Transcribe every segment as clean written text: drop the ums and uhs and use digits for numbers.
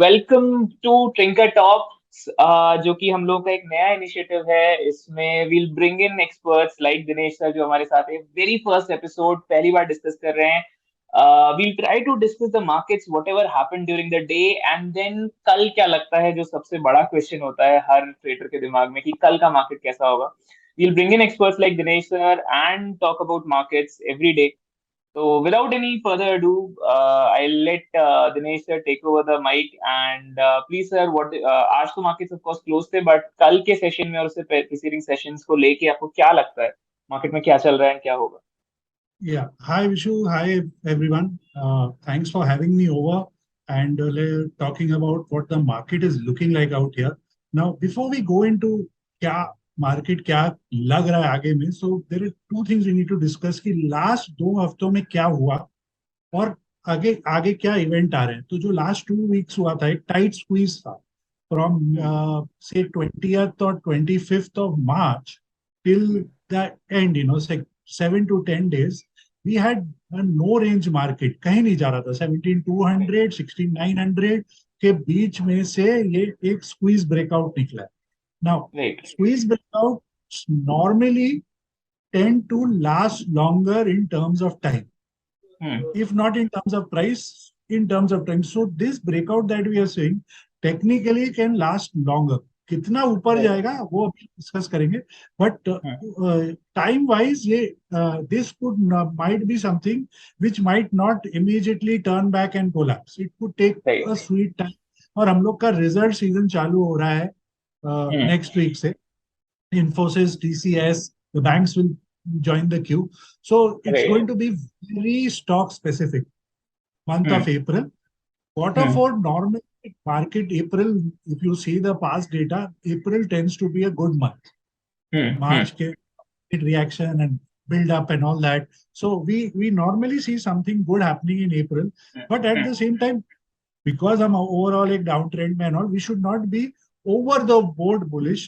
Welcome to ट्रिंकर talks, जो कि हम लोग का एक नया इनिशिएटिव है। इसमें we'll bring in experts like Dinesh sir जो हमारे साथ है। वेरी फर्स्ट एपिसोड पहली बार डिस्कस कर रहे हैं। We'll try to discuss the markets whatever happened during the day, and then कल क्या लगता है, जो सबसे बड़ा क्वेश्चन होता है हर ट्रेडर के दिमाग में कि कल का मार्केट कैसा होगा। We'll bring in experts like Dinesh sir and talk about markets every day. So without any further ado, I'll let Dinesh sir take over the mic, and please sir, what आज तो markets of course close थे, but कल के session में और उससे preceding sessions को लेके आपको क्या लगता है मार्केट में क्या चल रहा है, क्या होगा? Yeah. Hi, Vishu. Hi, everyone. Thanks for having me over and talking about what the market is looking like out here. Now, before we go into क्या market क्या लग रहा है आगे में, so there are two things we need to discuss कि last 2 हफ्तों में क्या हुआ और आगे आगे क्या इवेंट आ रहे हैं. तो जो लास्ट 2 वीक्स हुआ था एक टाइट स्क्वीज था फ्रॉम से 20th और 25th of March till the end, 7 to 10 days. We had a no range market, कहीं नहीं जा रहा था. 17,200 16,900 के बीच में से ये एक स्क्वीज ब्रेकआउट निकला है. Now Right. squeeze breakouts normally tend to last longer in terms of time, if not in terms of price, in terms of time. So this breakout that we are seeing technically can last longer. कितना ऊपर Right. जाएगा वो अभी discuss करेंगे, but time wise ये this could might be something which might not immediately turn back and collapse. It could take Right. A sweet time. और हम लोग का रिजल्ट सीजन चालू हो रहा है Hmm. नेक्स्ट वीक से. Infosys, TCS, the banks will join the queue. So it's Right. going to be very stock specific. Month of Hmm. April. Quarter Hmm. four, normally market April, if you see the past data, April tends to be a good month. Hmm. Hmm. March ke reaction and build up and all that. So we normally see something good happening in April. But at the same time, because I'm overall a downtrend and all, we should not be over the board bullish.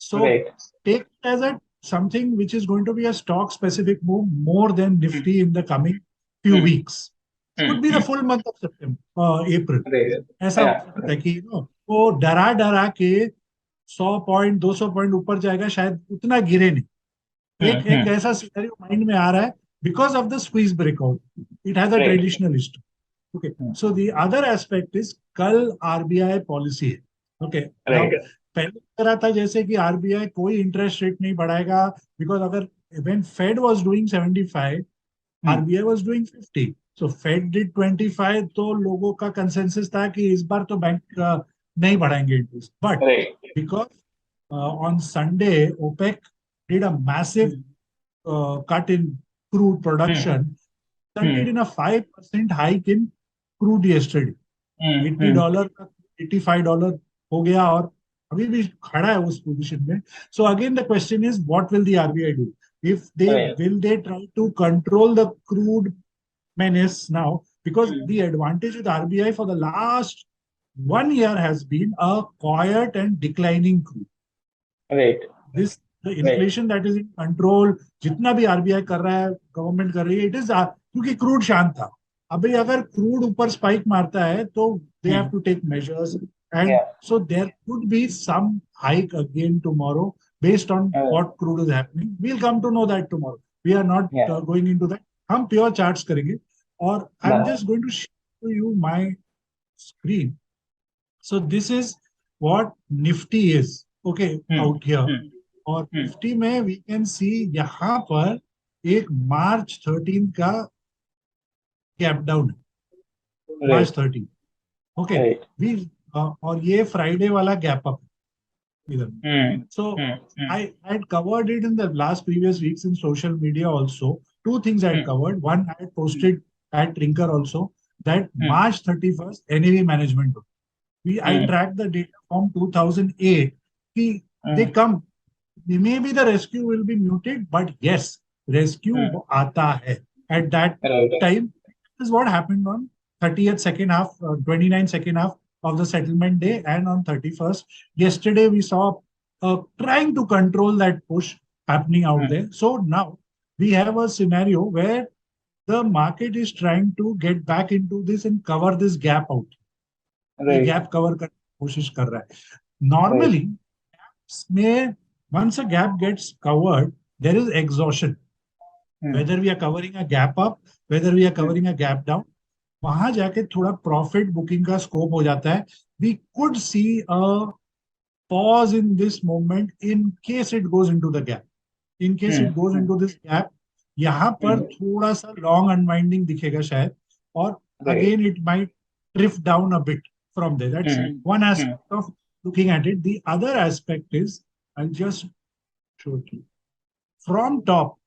So Right. take it as a something which is going to be a stock specific move more than Hmm. Nifty in the coming few Hmm. weeks. Hmm. Could be the Hmm. full month of September, April. Right. ऐसा हो Yeah. सकता है कि वो डरा डरा के 100 point 200 point ऊपर जाएगा, शायद उतना गिरे नहीं. Hmm. एक एक Hmm. ऐसा सिनेरियो माइंड में आ रहा है because of the squeeze breakout. It has a Right. Traditional history. Okay, Hmm. so the other aspect is कल आरबीआई पॉलिसी है. Okay, now Right. पहले लग रहा था जैसे कि आरबीआई कोई इंटरेस्ट रेट नहीं बढ़ाएगा, बिकॉज अगर when Fed was doing 75, Hmm. RBI was doing 50. So Fed did 25, तो लोगों का कंसेंसस था कि इस बार तो बैंक नहीं बढ़ाएंगे interest. But Right. Because on Sunday OPEC did a massive Hmm. cut in crude Hmm. production, resulted Hmm. in a 5% hike in crude yesterday. Hmm. Hmm. $80 का $85 हो गया और अभी भी खड़ा है उस पोजीशन में. So again the question is, what will the RBI do? If they Right. will they try to control the crude menace now, because Hmm. the advantage with RBI for the last 1 year has been a quiet and declining crude. Right. This the Right. inflation that is in control, जितना भी RBI कर रहा है, government कर रही है, it is क्योंकि crude शांत था. अभी अगर क्रूड ऊपर स्पाइक मारता है तो they have Hmm. To take measures, and Yeah. So there could be some hike again tomorrow based on Uh, what crude is happening. We'll come to know that tomorrow. We are not yeah. going into that. हम प्योर चार्ट्स करेंगे. और I am Nah. Just going to show you my screen. So this is what Nifty is. Okay, Hmm. out here. Hmm. और Hmm. Nifty में we can see यहाँ पर एक मार्च 13 का गैप डाउन है. Right. March 13. Okay, Right. We और ये Friday वाला गैप अप इधर. Hmm. So Hmm. Hmm. I had covered it in the last previous weeks in social media also. Two things I had Hmm. covered. One, I had posted at Trinkerr also that Hmm. March 31st NAV management. I Hmm. tracked the data from 2008. They Hmm. come. Maybe the rescue will be muted, but yes, rescue Hmm. आता है. At that Right. time, this is what happened on 30th second half, 29 second half of the settlement day, and on 31st. Yesterday, we saw trying to control that push happening out Hmm. there. So now we have a scenario where the market is trying to get back into this and cover this gap out. ये right, gap cover करने की कोशिश कर रहा है. Right, normally में once a gap gets covered, there is exhaustion. Whether we are covering a gap up, whether we are covering a gap down, वहां जाके थोड़ा प्रॉफिट बुकिंग का स्कोप हो जाता है. We could see a pause in this moment in case it goes into the gap. In case it goes into this gap, यहाँ पर थोड़ा सा लॉन्ग अनवाइंडिंग दिखेगा शायद, और right, again it might drift down a bit from there. That's one aspect of looking at it. The other aspect is, I'll just show it to you. From top,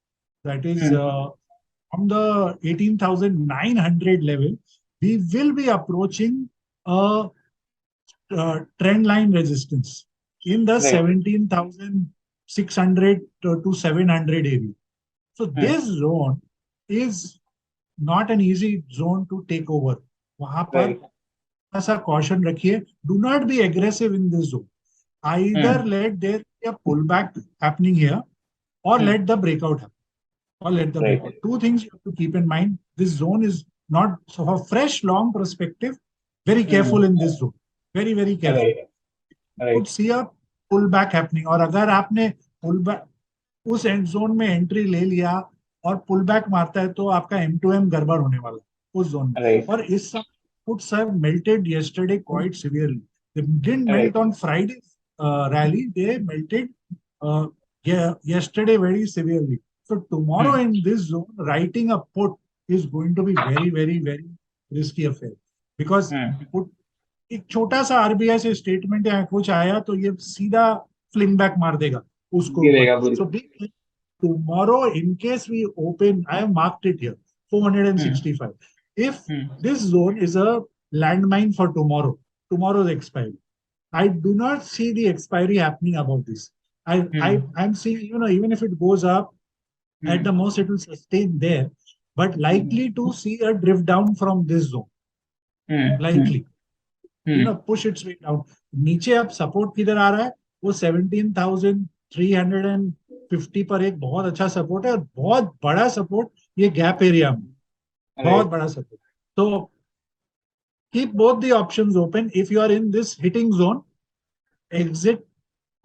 that is from the 18,900 level, we will be approaching a trend line resistance in the right, 17,600 to 700 area. So this zone is not an easy zone to take over. वहां पर right, ऐसा caution रखिए. Do not be aggressive in this zone. Either let there be a pullback happening here, or let the breakout happen. Or let the breakout. Right, Two things you have to keep in mind. This zone is not, so for fresh long perspective, very careful in this zone. Very, very careful. Right, Could right, see a pullback happening. और अगर आपने pullback उस and zone में entry ले लिया और pull back मारता है, तो आपका M2M गड़बड़ होने वाला है उस जोन में. राइट, और इस समय puts have melted yesterday quite severely. They didn't melt on Friday's rally. They melted yesterday very severely. So tomorrow in this zone, writing a put is going to be very, very, very risky affair. Because put, एक छोटा सा RBI से statement या कुछ आया तो ये सीधा फ्लिंग बैक मार देगा उसको ऊपर. गिरेगा पूरी. सो tomorrow, in case we open, I have marked it here, 465. If this zone is a landmine for tomorrow's expiry, I do not see the expiry happening above this. I'm seeing, even if it goes up, at the most it will sustain there, but likely to see a drift down from this zone. Likely. Push its way down. नीचे अब support किधर आ रहा है? वो 17,350 पर एक बहुत अच्छा सपोर्ट है, और बहुत बड़ा सपोर्ट ये गैप एरिया में, बहुत बड़ा सपोर्ट. तो keep both the options open. If you are in this hitting zone, exit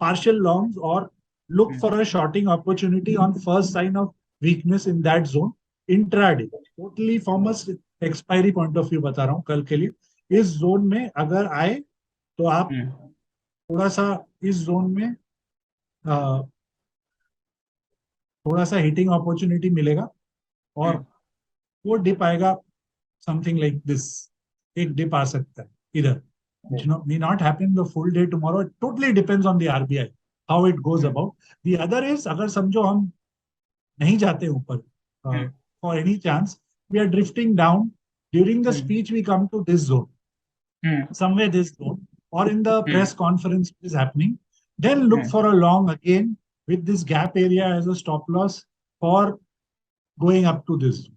partial longs or look for a shorting opportunity on first sign of weakness in that zone. Intraday, totally from a expiry point of view बता रहा हूँ कल के लिए. इस zone में अगर आए तो आप थोड़ा सा इस जोन में थोड़ा सा हिटिंग अपॉर्चुनिटी मिलेगा, और वो डिप आएगा समथिंग लाइक दिस. एक डिप आ सकता है इधर. May not happen the full day tomorrow. It totally depends on the RBI how it goes about. The other is, अगर समझो हम नहीं जाते ऊपर, for any chance we are drifting down, during the speech we come to this zone, somewhere this zone, or in the press conference is happening, then look for a long again with this gap area as a stop loss for going up to this,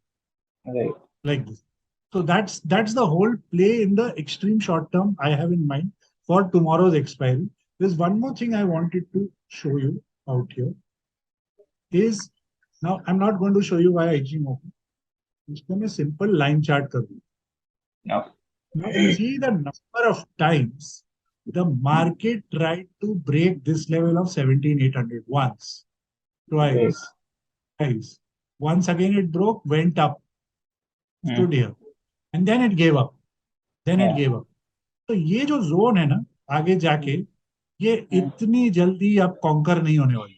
right, like this. So that's the whole play in the extreme short term I have in mind for tomorrow's expiry. There's one more thing I wanted to show you out here. Is, now I'm not going to show you via Ichimoku. इसको मैं simple line chart कर दूँ. no, Now see the number of times the market tried to break this level of 17,800. Once, twice, thrice. Once again it broke, went up, stood here, and then it gave up. Then it gave up. तो ये जो zone है ना, आगे जाके ये इतनी जल्दी अब कॉन्कर नहीं होने वाली.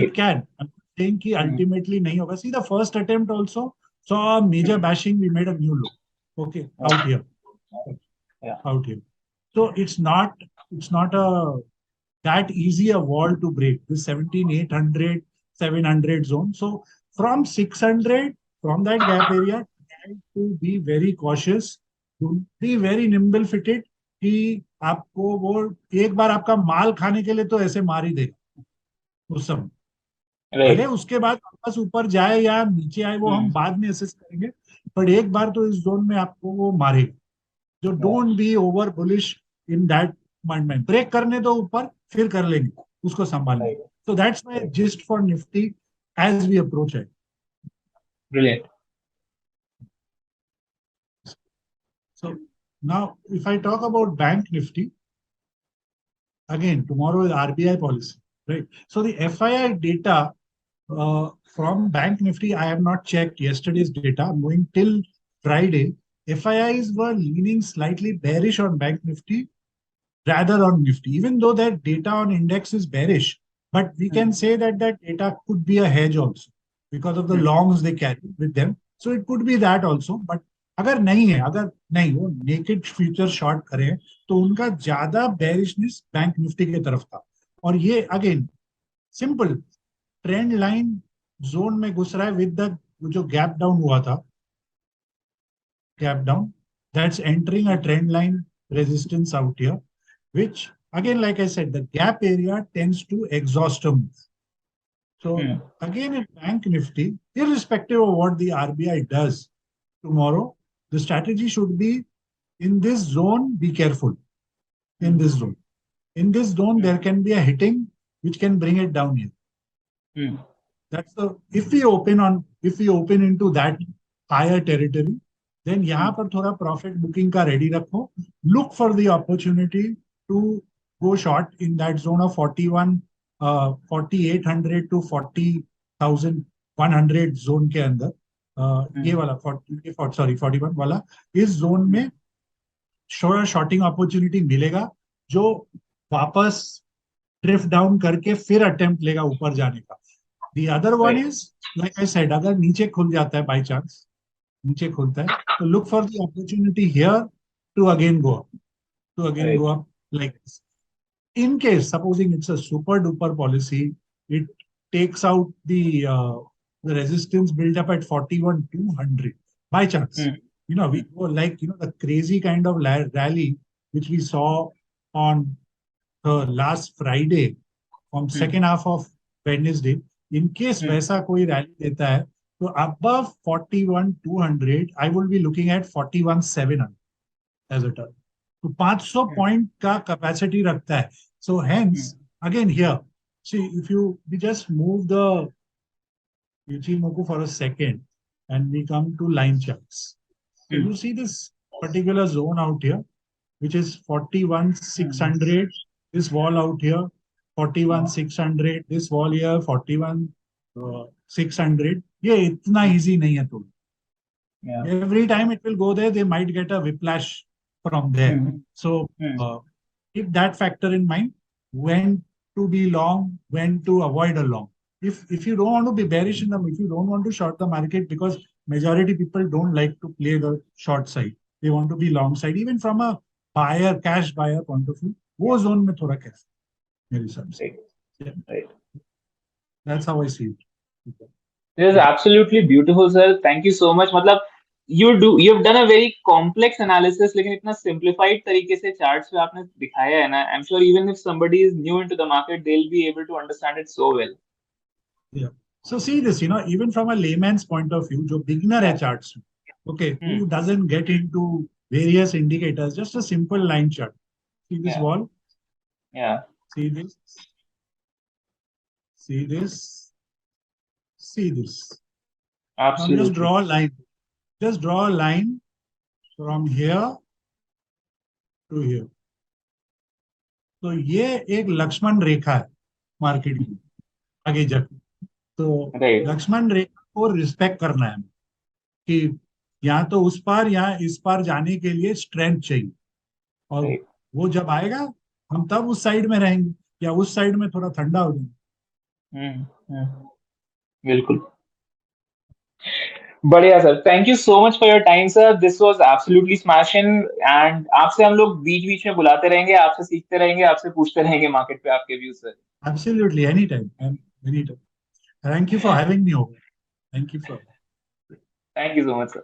It can. I'm saying कि ultimately नहीं होगा. See, the first attempt also saw a major bashing. We made a new low. Okay, out here. Out here. So it's not a that easy a wall to break, this 17,800, 700 zone. So from 600, from that gap area, try to be very cautious, to be very nimble fitted, कि आपको वो एक बार आपका माल खाने के लिए तो ऐसे मार ही देगा उस समय. भले उसके बाद वापस ऊपर जाए या नीचे आए वो हम बाद में असेस करेंगे, पर एक बार तो इस जोन में आपको वो मारेगा. जो don't be over bullish in that mind. Break करने दो ऊपर, फिर कर लेंगे, उसको संभालेंगे. So that's my gist for Nifty as we approach it. Brilliant. So Now, if I talk about Bank Nifty, again, tomorrow is RBI policy, right? So the FII data from Bank Nifty, I have not checked yesterday's data. I'm going till Friday. FIIs were leaning slightly bearish on Bank Nifty rather on Nifty, even though that data on index is bearish. But we can say that that data could be a hedge also because of the longs they carry with them. So it could be that also. But अगर नहीं है, अगर नहीं वो naked future short करें तो उनका ज्यादा बेरिशनेस बैंक निफ्टी की तरफ था. और ये again simple trend line zone में घुस रहा है विद द जो गैप डाउन हुआ था, gap down, that's entering a trend line resistance out here, which again, like I said, the gap area tends to exhaust a move. So again, in Bank Nifty, irrespective of what the RBI does tomorrow, the strategy should be in this zone, be careful. In this zone. In this zone, there can be a hitting which can bring it down here. That's the if we open into that higher territory, then यहाँ पर थोड़ा profit booking का ready रखो. Look for the opportunity to go short in that zone of 4800 to 40,100 zone के अंदर. ये वाला 41 वाला इस zone में shorting opportunity मिलेगा जो वापस drift down करके फिर attempt लेगा ऊपर जाने का. The other one is, like I said, अगर नीचे खुल जाता है by chance, नीचे खुलता है, तो look for the opportunity here to again go up, like this. In case, supposing it's a super duper policy, it takes out the resistance built up at 41,200 by chance. We go like, the crazy kind of rally which we saw on last Friday from second half of Wednesday. In case वैसा कोई rally देता है तो above 41,200 I will be looking at 41,700 as a target. तो 500 point का capacity रखता है. So hence again here, see if we just move the Ichimoku for a second and we come to line charts. So you see this particular zone out here, which is 41,600. This wall out here, 41,600. This wall here, 41,600. Yeah, itna easy nahi hai to. Every time it will go there, they might get a whiplash from there. So keep that factor in mind. When to be long, when to avoid a long. If you don't want to be bearish in them, if you don't want to short the market, because majority people don't like to play the short side, they want to be long side, even from a buyer, cash buyer point of view. वो zone में थोड़ा कैसे मेरे हिसाब से. Right. That's how I see it. This is absolutely beautiful, sir. Thank you so much. मतलब you've done a very complex analysis, लेकिन इतना simplified तरीके से charts पे आपने दिखाया है ना. I'm sure even if somebody is new into the market, they'll be able to understand it so well. Yeah. So see this, even from a layman's point of view, जो beginner है charts, okay, who doesn't get into various indicators, just a simple line chart. See this wall? Yeah. See this? See this? See this? Absolutely. Now just draw a line. Just draw a line from here to here. तो ये एक लक्ष्मण रेखा है market की आगे जाके. तो लक्ष्मण रेखा को respect करना है कि यहाँ तो उस पार, यहाँ इस पार जाने के लिए स्ट्रेंथ चाहिए. और वो जब आएगा हम तब उस साइड में रहेंगे या उस साइड में थोड़ा ठंडा हो जाएंगे. बिल्कुल बढ़िया sir. Thank you so much for your time sir. This was absolutely smashing. And आपसे हम लोग बीच बीच में बुलाते रहेंगे, आपसे सीखते रहेंगे, आपसे पूछते रहेंगे मार्केट पे आपके views sir. Absolutely any time. Thank you for having me over. Thank you so much. Thank you so much, sir.